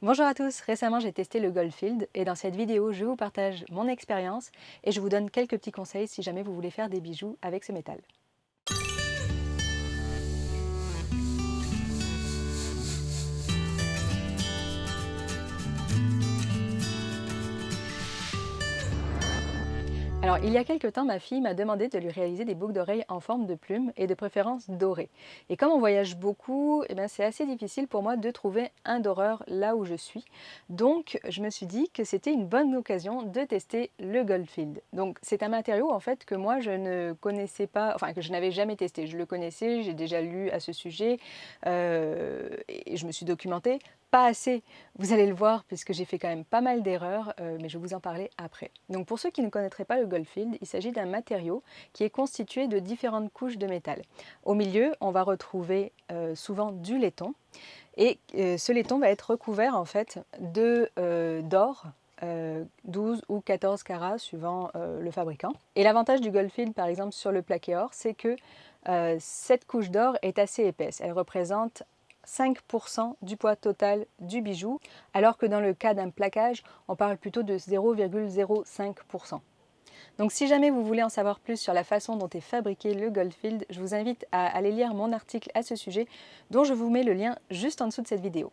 Bonjour à tous, récemment j'ai testé le Goldfield et dans cette vidéo je vous partage mon expérience et je vous donne quelques petits conseils si jamais vous voulez faire des bijoux avec ce métal. Alors, il y a quelque temps, ma fille m'a demandé de lui réaliser des boucles d'oreilles en forme de plume et de préférence dorées. Et comme on voyage beaucoup, c'est assez difficile pour moi de trouver un doreur là où je suis. Donc, je me suis dit que c'était une bonne occasion de tester le Goldfield. Donc, c'est un matériau en fait que moi je ne connaissais pas, enfin que je n'avais jamais testé. Je le connaissais, j'ai déjà lu à ce sujet et je me suis documentée. Pas assez, vous allez le voir, puisque j'ai fait quand même pas mal d'erreurs, mais je vais vous en parler après. Donc pour ceux qui ne connaîtraient pas le Goldfield, il s'agit d'un matériau qui est constitué de différentes couches de métal. Au milieu, on va retrouver souvent du laiton, et ce laiton va être recouvert en fait d'or, 12 ou 14 carats suivant le fabricant. Et l'avantage du Goldfield par exemple sur le plaqué or, c'est que cette couche d'or est assez épaisse. Elle représente 5% du poids total du bijou, alors que dans le cas d'un plaquage, on parle plutôt de 0,05%. Donc si jamais vous voulez en savoir plus sur la façon dont est fabriqué le Goldfield, je vous invite à aller lire mon article à ce sujet, dont je vous mets le lien juste en dessous de cette vidéo.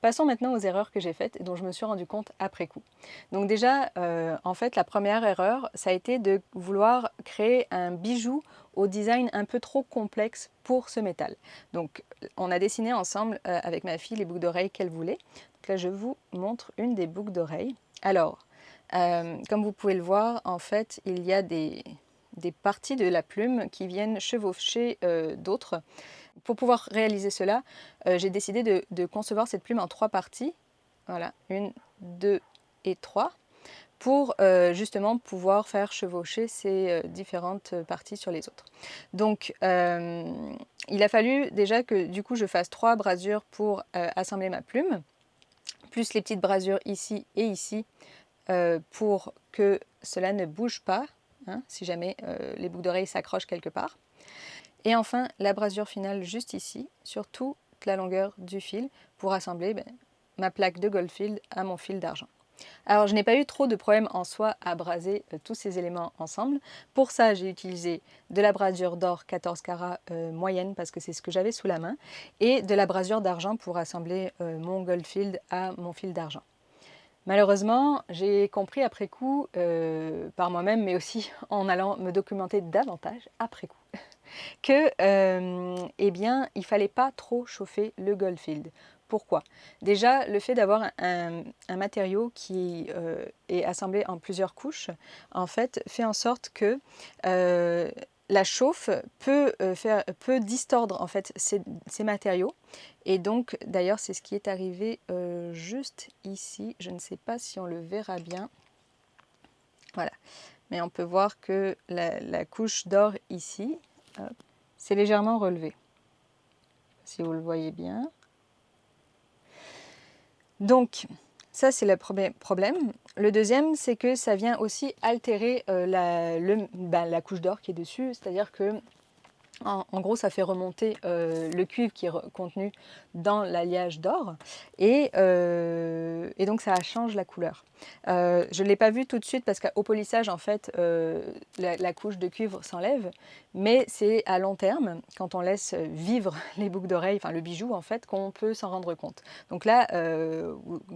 Passons maintenant aux erreurs que j'ai faites et dont je me suis rendu compte après coup. Donc déjà, en fait, la première erreur, ça a été de vouloir créer un bijou au design un peu trop complexe pour ce métal. Donc on a dessiné ensemble avec ma fille les boucles d'oreilles qu'elle voulait. Donc là, je vous montre une des boucles d'oreilles. Alors, comme vous pouvez le voir, en fait, il y a des parties de la plume qui viennent chevaucher d'autres. Pour pouvoir réaliser cela, j'ai décidé de concevoir cette plume en 3 parties. Voilà, 1, 2 et 3, pour justement pouvoir faire chevaucher ces différentes parties sur les autres. Donc, il a fallu déjà que du coup je fasse 3 brasures pour assembler ma plume, plus les petites brasures ici et ici, pour que cela ne bouge pas, hein, si jamais les boucles d'oreilles s'accrochent quelque part. Et enfin, la brasure finale juste ici, sur toute la longueur du fil, pour assembler ma plaque de Goldfield à mon fil d'argent. Alors, je n'ai pas eu trop de problèmes en soi à braser tous ces éléments ensemble. Pour ça, j'ai utilisé de la brasure d'or 14 carats moyenne, parce que c'est ce que j'avais sous la main, et de la brasure d'argent pour assembler mon Goldfield à mon fil d'argent. Malheureusement, j'ai compris après coup, par moi-même, mais aussi en allant me documenter davantage après coup, que eh bien, il ne fallait pas trop chauffer le Goldfield. Pourquoi? Déjà, le fait d'avoir un matériau qui est assemblé en plusieurs couches, en fait, fait en sorte que la chauffe peut distordre en fait ces matériaux. Et donc, d'ailleurs, c'est ce qui est arrivé juste ici. Je ne sais pas si on le verra bien. Voilà. Mais on peut voir que la couche d'or ici, c'est légèrement relevé. Si vous le voyez bien. Donc, ça c'est le premier problème. Le deuxième, c'est que ça vient aussi altérer la couche d'or qui est dessus. C'est-à-dire que en gros, ça fait remonter le cuivre qui est contenu dans l'alliage d'or et donc ça change la couleur. Je ne l'ai pas vu tout de suite parce qu'au polissage, en fait, la couche de cuivre s'enlève, mais c'est à long terme, quand on laisse vivre les boucles d'oreilles, enfin le bijou en fait, qu'on peut s'en rendre compte. Donc là,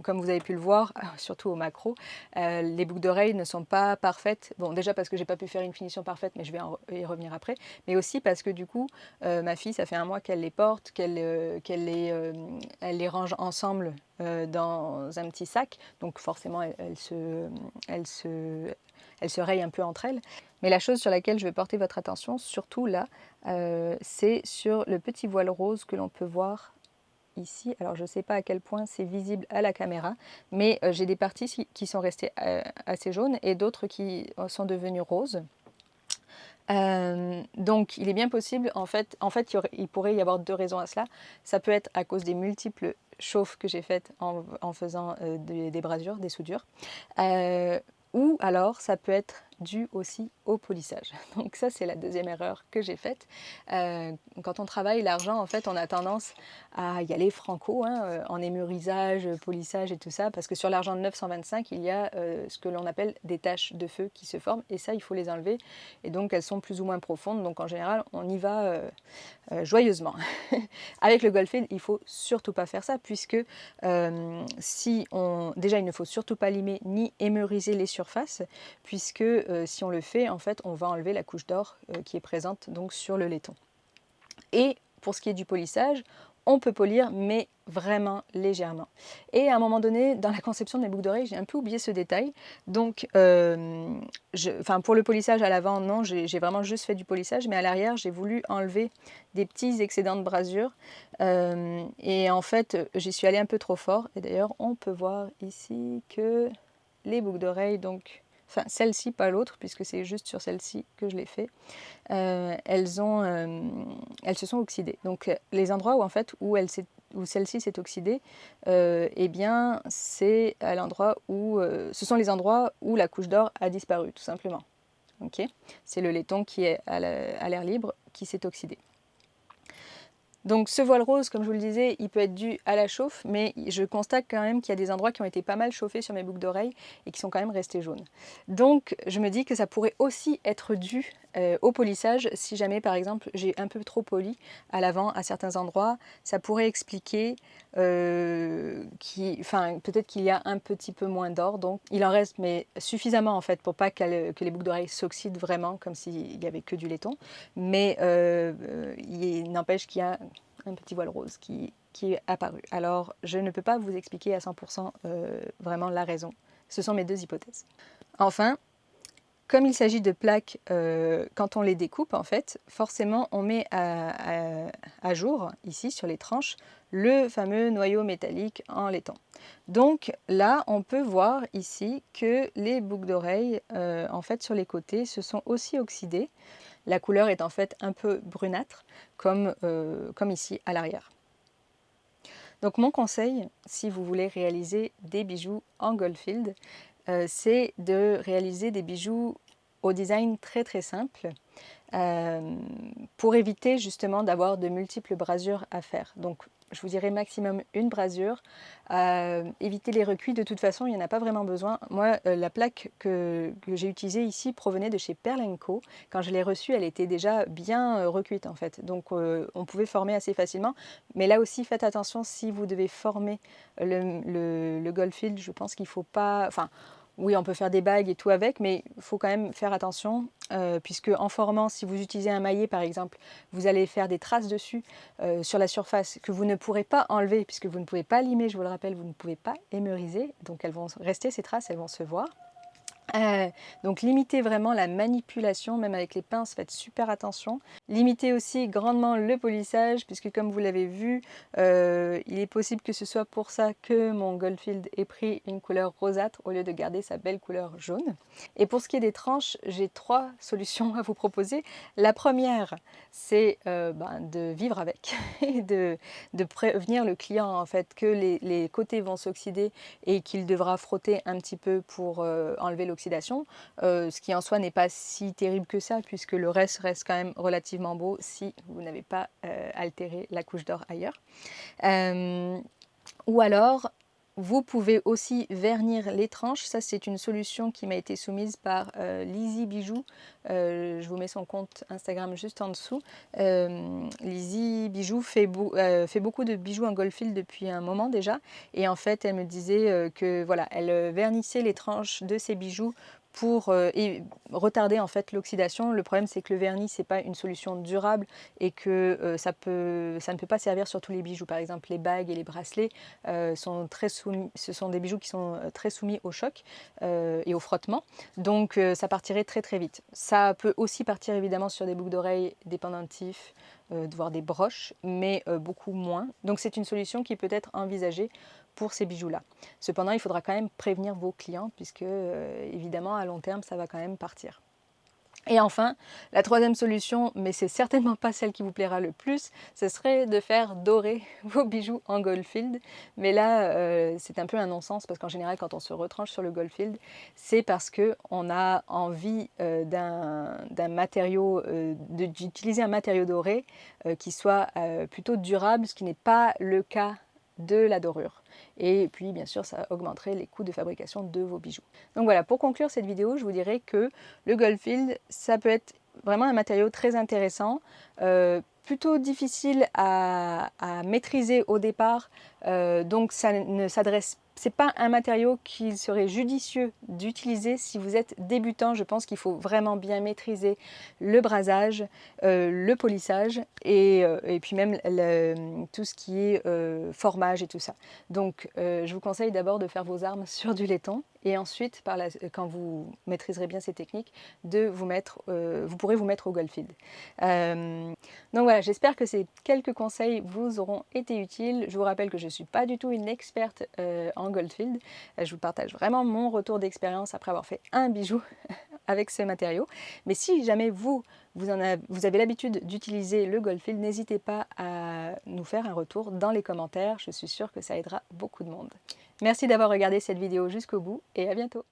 comme vous avez pu le voir, surtout au macro, les boucles d'oreilles ne sont pas parfaites. Bon, déjà parce que j'ai pas pu faire une finition parfaite, mais je vais y revenir après, mais aussi parce que du coup, ma fille, ça fait un mois qu'elle les porte, elle les range ensemble dans un petit sac, donc forcément elles se rayent un peu entre elles. Mais la chose sur laquelle je vais porter votre attention, surtout là, c'est sur le petit voile rose que l'on peut voir ici. Alors je ne sais pas à quel point c'est visible à la caméra, mais j'ai des parties qui sont restées assez jaunes et d'autres qui sont devenues roses. Donc il est bien possible, en fait il pourrait y avoir 2 raisons à cela. Ça peut être à cause des multiples chauffes que j'ai faites en faisant des brasures, des soudures, ou alors ça peut être dû aussi au polissage. Donc ça, c'est la deuxième erreur que j'ai faite. Quand on travaille l'argent, en fait, on a tendance à y aller franco, hein, en émurisage, polissage et tout ça, parce que sur l'argent de 925, il y a ce que l'on appelle des taches de feu qui se forment, et ça, il faut les enlever, et donc elles sont plus ou moins profondes, donc en général, on y va joyeusement. Avec le Goldfield, il ne faut surtout pas faire ça, puisque déjà, il ne faut surtout pas limer ni émeriser les surfaces, puisque si on le fait, en fait, on va enlever la couche d'or qui est présente donc sur le laiton. Et pour ce qui est du polissage, on peut polir, mais vraiment légèrement. Et à un moment donné, dans la conception de mes boucles d'oreilles, j'ai un peu oublié ce détail. Donc, pour le polissage à l'avant, non, j'ai vraiment juste fait du polissage, mais à l'arrière, j'ai voulu enlever des petits excédents de brasure. Et en fait, j'y suis allée un peu trop fort. Et d'ailleurs, on peut voir ici que les boucles d'oreilles, donc, enfin celle-ci, pas l'autre, puisque c'est juste sur celle-ci que je l'ai fait. Elles se sont oxydées. Donc les endroits où en fait où celle-ci s'est oxydée, eh bien c'est à l'endroit où ce sont les endroits où la couche d'or a disparu, tout simplement. Okay, c'est le laiton qui est à l'air libre qui s'est oxydé. Donc ce voile rose, comme je vous le disais, il peut être dû à la chauffe, mais je constate quand même qu'il y a des endroits qui ont été pas mal chauffés sur mes boucles d'oreilles et qui sont quand même restés jaunes. Donc je me dis que ça pourrait aussi être dû au polissage. Si jamais par exemple j'ai un peu trop poli à l'avant à certains endroits, ça pourrait expliquer peut-être qu'il y a un petit peu moins d'or, donc il en reste mais suffisamment en fait pour pas que les boucles d'oreilles s'oxydent vraiment comme s'il n'y avait que du laiton, mais il n'empêche qu'il y a un petit voile rose qui est apparu. Alors je ne peux pas vous expliquer à 100% vraiment la raison, ce sont mes deux hypothèses. Enfin, comme il s'agit de plaques, quand on les découpe, en fait, forcément, on met à jour, ici, sur les tranches, le fameux noyau métallique en laiton. Donc là, on peut voir ici que les boucles d'oreilles, en fait, sur les côtés, se sont aussi oxydées. La couleur est en fait un peu brunâtre, comme ici, à l'arrière. Donc mon conseil, si vous voulez réaliser des bijoux en Goldfield, c'est de réaliser des bijoux au design très très simple pour éviter justement d'avoir de multiples brasures à faire. Donc je vous dirais maximum une brasure, éviter les recuits, de toute façon il n'y en a pas vraiment besoin. Moi la plaque que j'ai utilisée ici provenait de chez Pearl & Co. Quand je l'ai reçue elle était déjà bien recuite en fait, donc on pouvait former assez facilement, mais là aussi faites attention si vous devez former le Goldfield, je pense qu'il ne faut pas... Oui, on peut faire des bagues et tout avec, mais il faut quand même faire attention, puisque en formant, si vous utilisez un maillet par exemple, vous allez faire des traces dessus sur la surface que vous ne pourrez pas enlever, puisque vous ne pouvez pas limer, je vous le rappelle, vous ne pouvez pas émeriser, donc elles vont rester, ces traces, elles vont se voir. Donc limitez vraiment la manipulation, même avec les pinces, faites super attention. Limitez aussi grandement le polissage, puisque comme vous l'avez vu, il est possible que ce soit pour ça que mon Goldfield ait pris une couleur rosâtre au lieu de garder sa belle couleur jaune. Et pour ce qui est des tranches, j'ai 3 solutions à vous proposer. La première, c'est de vivre avec et de prévenir le client en fait que les côtés vont s'oxyder et qu'il devra frotter un petit peu pour enlever l'oxydation, ce qui en soi n'est pas si terrible que ça, puisque le reste quand même relativement beau si vous n'avez pas altéré la couche d'or ailleurs. Ou alors, vous pouvez aussi vernir les tranches. Ça, c'est une solution qui m'a été soumise par Lizzy Bijoux. Je vous mets son compte Instagram juste en dessous. Lizzy Bijoux fait beaucoup de bijoux en Goldfield depuis un moment déjà. Et en fait, elle me disait que voilà, elle vernissait les tranches de ses bijoux pour retarder en fait l'oxydation. Le problème c'est que le vernis c'est pas une solution durable et que ça ne peut pas servir sur tous les bijoux. Par exemple les bagues et les bracelets ce sont des bijoux qui sont très soumis au choc et au frottement, donc ça partirait très très vite. Ça peut aussi partir évidemment sur des boucles d'oreilles, des pendentifs, voire des broches, mais beaucoup moins. Donc c'est une solution qui peut être envisagée pour ces bijoux-là. Cependant, il faudra quand même prévenir vos clients puisque évidemment à long terme ça va quand même partir. Et enfin, la troisième solution, mais c'est certainement pas celle qui vous plaira le plus, ce serait de faire dorer vos bijoux en Goldfield. Mais là, c'est un peu un non-sens parce qu'en général, quand on se retranche sur le Goldfield, c'est parce qu'on a envie d'un matériau, d'utiliser un matériau doré qui soit plutôt durable, ce qui n'est pas le cas de la dorure. Et puis bien sûr ça augmenterait les coûts de fabrication de vos bijoux. Donc voilà, pour conclure cette vidéo, je vous dirais que le Goldfield, ça peut être vraiment un matériau très intéressant, plutôt difficile à maîtriser au départ, donc ça ne s'adresse, c'est pas un matériau qu'il serait judicieux d'utiliser si vous êtes débutant. Je pense qu'il faut vraiment bien maîtriser le brasage, le polissage et puis même tout ce qui est formage et tout ça. Donc je vous conseille d'abord de faire vos armes sur du laiton et ensuite, quand vous maîtriserez bien ces techniques, vous pourrez vous mettre au Goldfield. Donc voilà, j'espère que ces quelques conseils vous auront été utiles. Je vous rappelle que je ne suis pas du tout une experte en Goldfield. Je vous partage vraiment mon retour d'expérience après avoir fait un bijou avec ce matériau. Mais si jamais vous avez l'habitude d'utiliser le Goldfield, n'hésitez pas à nous faire un retour dans les commentaires. Je suis sûre que ça aidera beaucoup de monde. Merci d'avoir regardé cette vidéo jusqu'au bout et à bientôt.